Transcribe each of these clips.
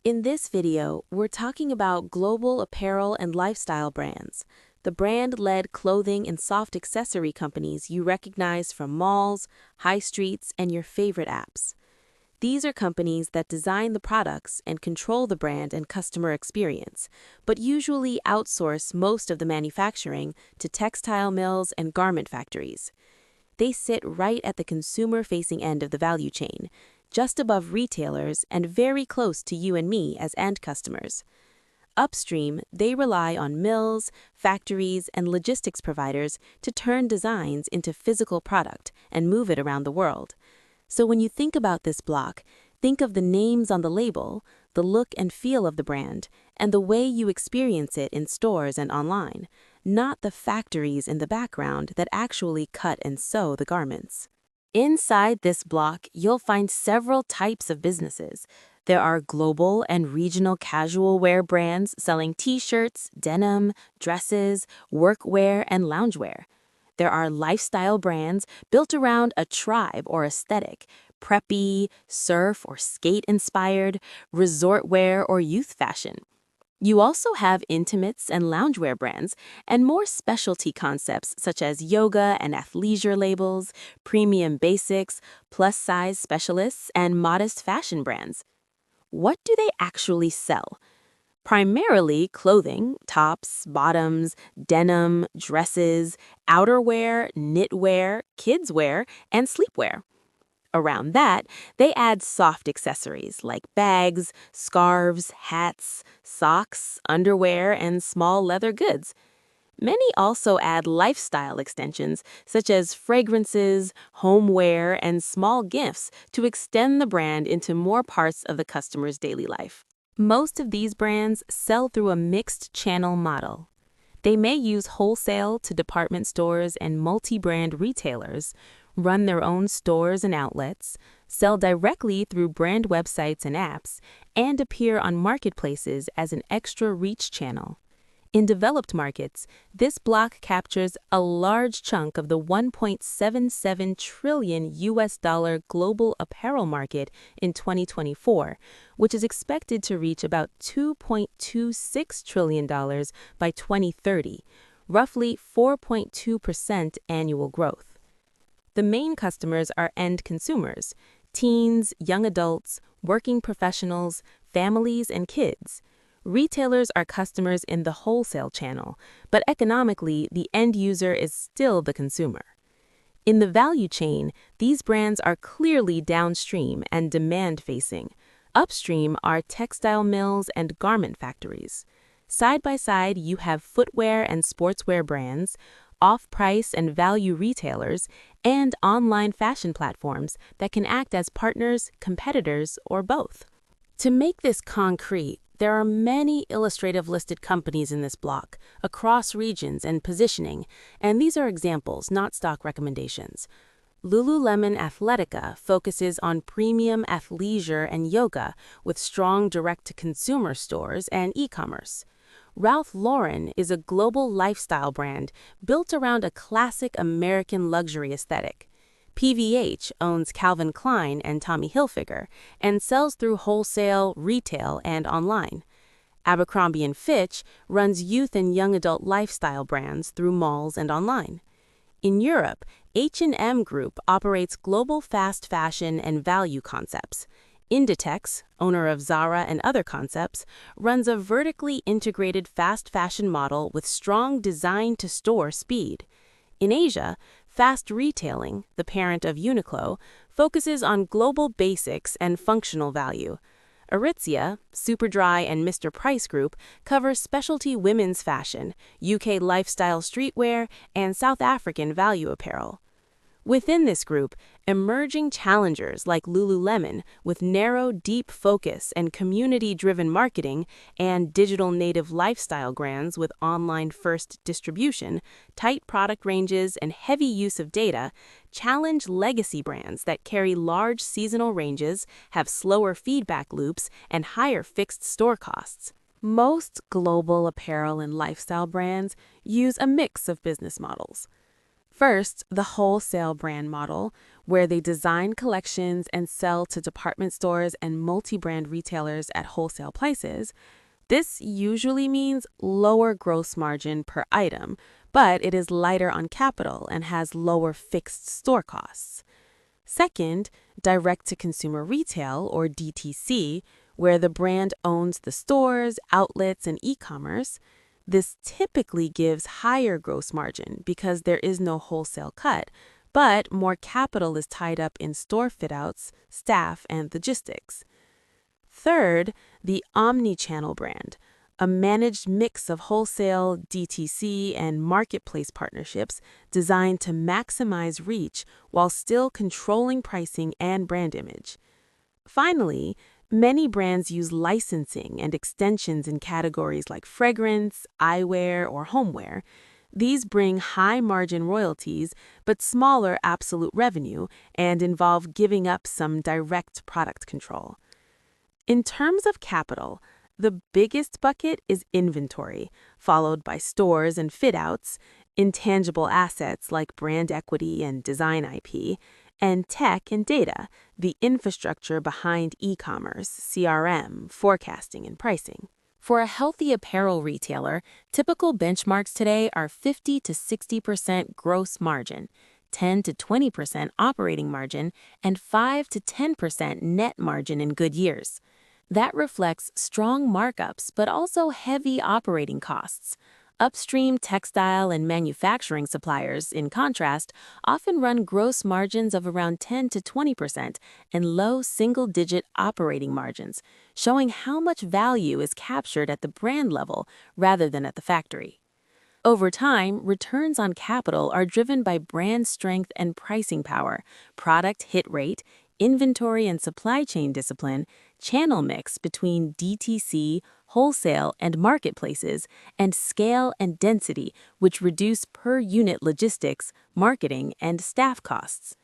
In this video, we're talking about Global Apparel and Lifestyle Brands, the brand-led clothing and soft accessory companies you recognize from malls, high streets, and your favorite apps. These are companies that design the products and control the brand and customer experience, but usually outsource most of the manufacturing to textile mills and garment factories. They sit right at the consumer-facing end of the value chain, just above retailers and very close to you and me as end customers. Upstream, they rely on mills, factories, and logistics providers to turn designs into physical product and move it around the world. So when you think about this block, think of the names on the label, the look and feel of the brand, and the way you experience it in stores and online, not the factories in the background that actually cut and sew the garments. Inside this block, you'll find several types of businesses. There are global and regional casual wear brands selling t-shirts, denim, dresses, workwear, and loungewear. There are lifestyle brands built around a tribe or aesthetic, preppy, surf or skate-inspired, resort wear, or youth fashion. You also have intimates and loungewear brands and more specialty concepts such as yoga and athleisure labels, premium basics, plus-size specialists, and modest fashion brands. What do they actually sell? Primarily clothing, tops, bottoms, denim, dresses, outerwear, knitwear, kidswear, and sleepwear. Around that, they add soft accessories like bags, scarves, hats, socks, underwear, and small leather goods. Many also add lifestyle extensions such as fragrances, homeware, and small gifts to extend the brand into more parts of the customer's daily life. Most of these brands sell through a mixed channel model. They may use wholesale to department stores and multi-brand retailers, run their own stores and outlets, sell directly through brand websites and apps, and appear on marketplaces as an extra reach channel. In developed markets, this block captures a large chunk of the $1.77 trillion global apparel market in 2024, which is expected to reach about $2.26 trillion by 2030, roughly 4.2% annual growth. The main customers are end consumers, teens, young adults, working professionals, families, and kids. Retailers are customers in the wholesale channel, but economically, the end user is still the consumer. In the value chain, these brands are clearly downstream and demand-facing. Upstream are textile mills and garment factories. Side by side, you have footwear and sportswear brands, off-price and value retailers, and online fashion platforms that can act as partners, competitors, or both. To make this concrete, there are many illustrative listed companies in this block, across regions and positioning, and these are examples, not stock recommendations. Lululemon Athletica focuses on premium athleisure and yoga with strong direct-to-consumer stores and e-commerce. Ralph Lauren is a global lifestyle brand built around a classic American luxury aesthetic. PVH owns Calvin Klein and Tommy Hilfiger and sells through wholesale, retail, and online. Abercrombie & Fitch runs youth and young adult lifestyle brands through malls and online. In Europe, H&M Group operates global fast fashion and value concepts. Inditex, owner of Zara and other concepts, runs a vertically integrated fast fashion model with strong design-to-store speed. In Asia, Fast Retailing, the parent of Uniqlo, focuses on global basics and functional value. Aritzia, Superdry, and Mr. Price Group cover specialty women's fashion, UK lifestyle streetwear, and South African value apparel. Within this group, emerging challengers like Lululemon with narrow, deep focus and community-driven marketing, and digital native lifestyle brands with online-first distribution, tight product ranges, and heavy use of data challenge legacy brands that carry large seasonal ranges, have slower feedback loops, and higher fixed store costs. Most global apparel and lifestyle brands use a mix of business models. First, the wholesale brand model, where they design collections and sell to department stores and multi-brand retailers at wholesale prices. This usually means lower gross margin per item, but it is lighter on capital and has lower fixed store costs. Second, direct-to-consumer retail, or DTC, where the brand owns the stores, outlets, and e-commerce. This typically gives higher gross margin because there is no wholesale cut, but more capital is tied up in store fit-outs, staff, and logistics. Third, the omni-channel brand, a managed mix of wholesale, DTC, and marketplace partnerships designed to maximize reach while still controlling pricing and brand image. Finally, many brands use licensing and extensions in categories like fragrance, eyewear, or homeware. These bring high-margin royalties but smaller absolute revenue and involve giving up some direct product control. In terms of capital, the biggest bucket is inventory, followed by stores and fit-outs, intangible assets like brand equity and design IP, and tech and data, the infrastructure behind e-commerce, CRM, forecasting, and pricing. For a healthy apparel retailer, typical benchmarks today are 50 to 60% gross margin, 10 to 20% operating margin, and 5 to 10% net margin in good years. That reflects strong markups but also heavy operating costs. Upstream textile and manufacturing suppliers, in contrast, often run gross margins of around 10 to 20% and low single-digit operating margins, showing how much value is captured at the brand level rather than at the factory. Over time, returns on capital are driven by brand strength and pricing power, product hit rate, inventory and supply chain discipline, channel mix between DTC, wholesale, and marketplaces, and scale and density, which reduce per-unit logistics, marketing, and staff costs.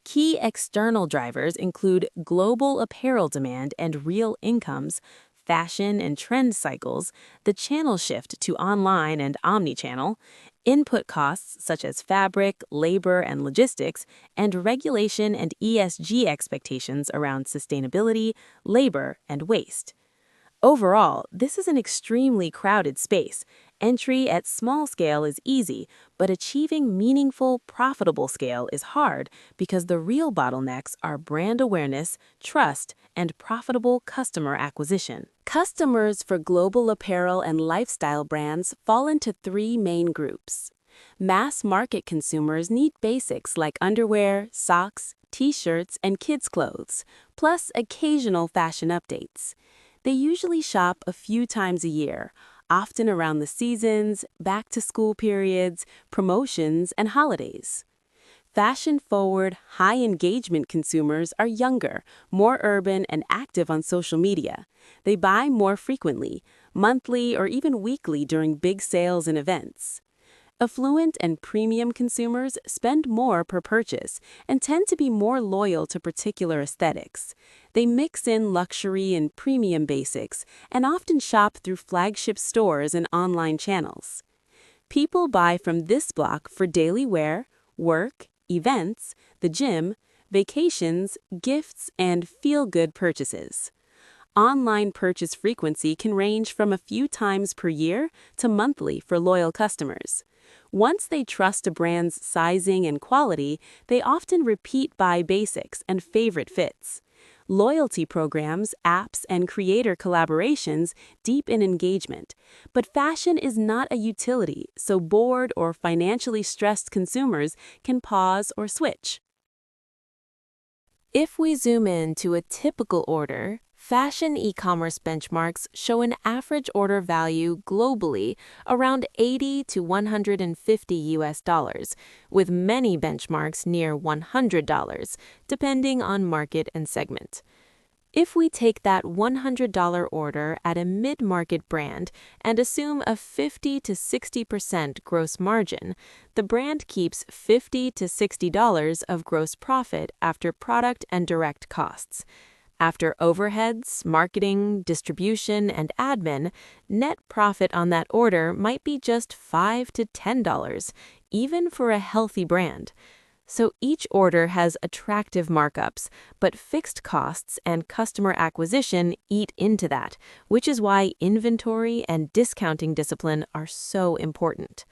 Key external drivers include global apparel demand and real incomes, fashion and trend cycles, the channel shift to online and omnichannel, input costs such as fabric, labor, and logistics, and regulation and ESG expectations around sustainability, labor, and waste. Overall, this is an extremely crowded space. Entry at small scale is easy, but achieving meaningful, profitable scale is hard because the real bottlenecks are brand awareness, trust, and profitable customer acquisition. Customers for global apparel and lifestyle brands fall into three main groups. Mass market consumers need basics like underwear, socks, t-shirts, and kids' clothes, plus occasional fashion updates. They usually shop a few times a year, often around the seasons, back-to-school periods, promotions, and holidays. Fashion-forward, high-engagement consumers are younger, more urban, and active on social media. They buy more frequently, monthly or even weekly during big sales and events. Affluent and premium consumers spend more per purchase and tend to be more loyal to particular aesthetics. They mix in luxury and premium basics and often shop through flagship stores and online channels. People buy from this block for daily wear, work, events, the gym, vacations, gifts, and feel-good purchases. Online purchase frequency can range from a few times per year to monthly for loyal customers. Once they trust a brand's sizing and quality, they often repeat buy basics and favorite fits. Loyalty programs, apps, and creator collaborations deepen engagement. But fashion is not a utility, so bored or financially stressed consumers can pause or switch. If we zoom in to a typical order, fashion e-commerce benchmarks show an average order value globally around $80 to $150, with many benchmarks near $100, depending on market and segment. If we take that $100 order at a mid-market brand and assume a 50 to 60% gross margin, the brand keeps $50 to $60 of gross profit after product and direct costs. After overheads, marketing, distribution, and admin, net profit on that order might be just $5 to $10, even for a healthy brand. So each order has attractive markups, but fixed costs and customer acquisition eat into that, which is why inventory and discounting discipline are so important.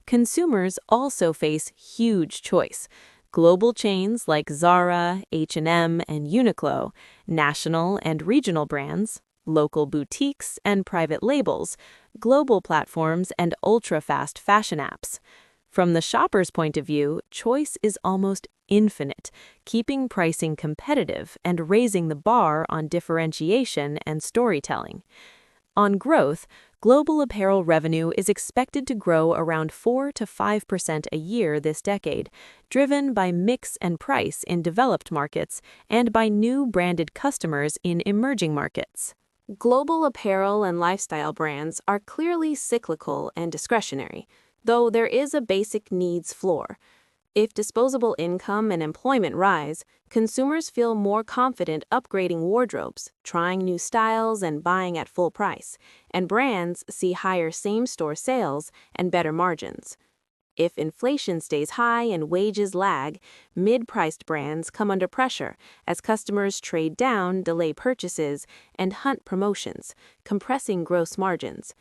Consumers also face huge choice. Global chains like Zara, H&M, and Uniqlo, national and regional brands, local boutiques and private labels, global platforms, and ultra-fast fashion apps. From the shopper's point of view, choice is almost infinite, keeping pricing competitive and raising the bar on differentiation and storytelling. On growth, global apparel revenue is expected to grow around 4 to 5% a year this decade, driven by mix and price in developed markets and by new branded customers in emerging markets. Global apparel and lifestyle brands are clearly cyclical and discretionary, though there is a basic needs floor. If disposable income and employment rise, consumers feel more confident upgrading wardrobes, trying new styles, and buying at full price, and brands see higher same-store sales and better margins. If inflation stays high and wages lag, mid-priced brands come under pressure as customers trade down, delay purchases, and hunt promotions, compressing gross margins.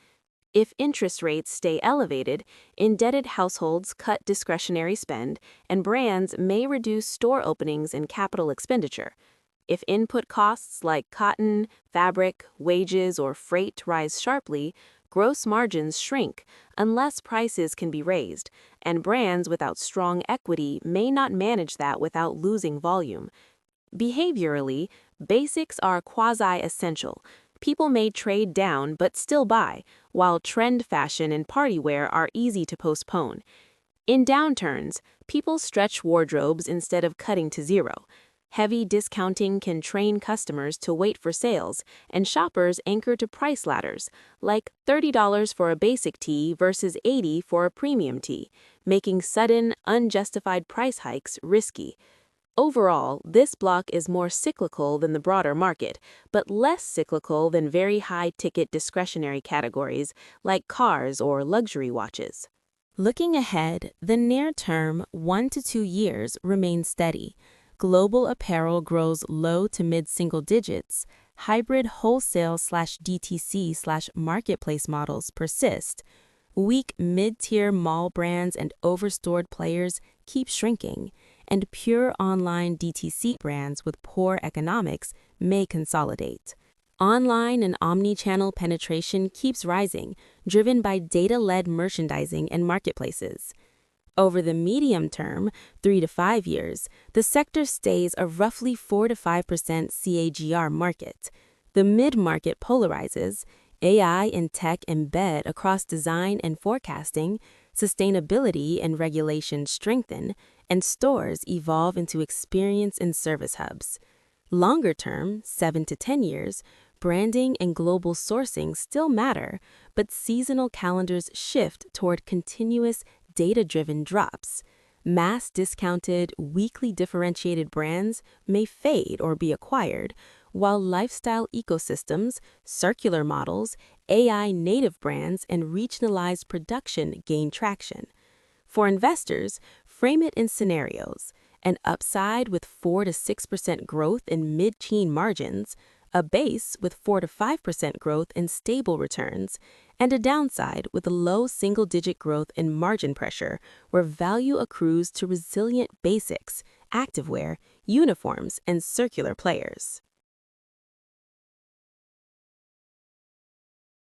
If interest rates stay elevated, indebted households cut discretionary spend, and brands may reduce store openings and capital expenditure. If input costs like cotton, fabric, wages, or freight rise sharply, gross margins shrink unless prices can be raised, and brands without strong equity may not manage that without losing volume. Behaviorally, basics are quasi-essential. People may trade down but still buy, while trend fashion and party wear are easy to postpone. In downturns, people stretch wardrobes instead of cutting to zero. Heavy discounting can train customers to wait for sales, and shoppers anchor to price ladders, like $30 for a basic tee versus $80 for a premium tee, making sudden, unjustified price hikes risky. Overall, this block is more cyclical than the broader market, but less cyclical than very high-ticket discretionary categories like cars or luxury watches. Looking ahead, the near-term 1 to 2 years remains steady. Global apparel grows low to mid-single digits. Hybrid wholesale/DTC/marketplace models persist. Weak mid-tier mall brands and overstored players keep shrinking, and pure online DTC brands with poor economics may consolidate. Online and omni-channel penetration keeps rising, driven by data-led merchandising and marketplaces. Over the medium term, 3 to 5 years, the sector stays a roughly 4 to 5% CAGR market. The mid-market polarizes. AI and tech embed across design and forecasting, sustainability and regulation strengthen, and stores evolve into experience and service hubs. Longer term, 7 to 10 years, branding and global sourcing still matter, but seasonal calendars shift toward continuous data-driven drops. Mass discounted, weekly differentiated brands may fade or be acquired, while lifestyle ecosystems, circular models, AI-native brands, and regionalized production gain traction. For investors, frame it in scenarios: an upside with 4 to 6% growth in mid-teen margins, a base with 4 to 5% growth in stable returns, and a downside with low single-digit growth in margin pressure where value accrues to resilient basics, activewear, uniforms, and circular players.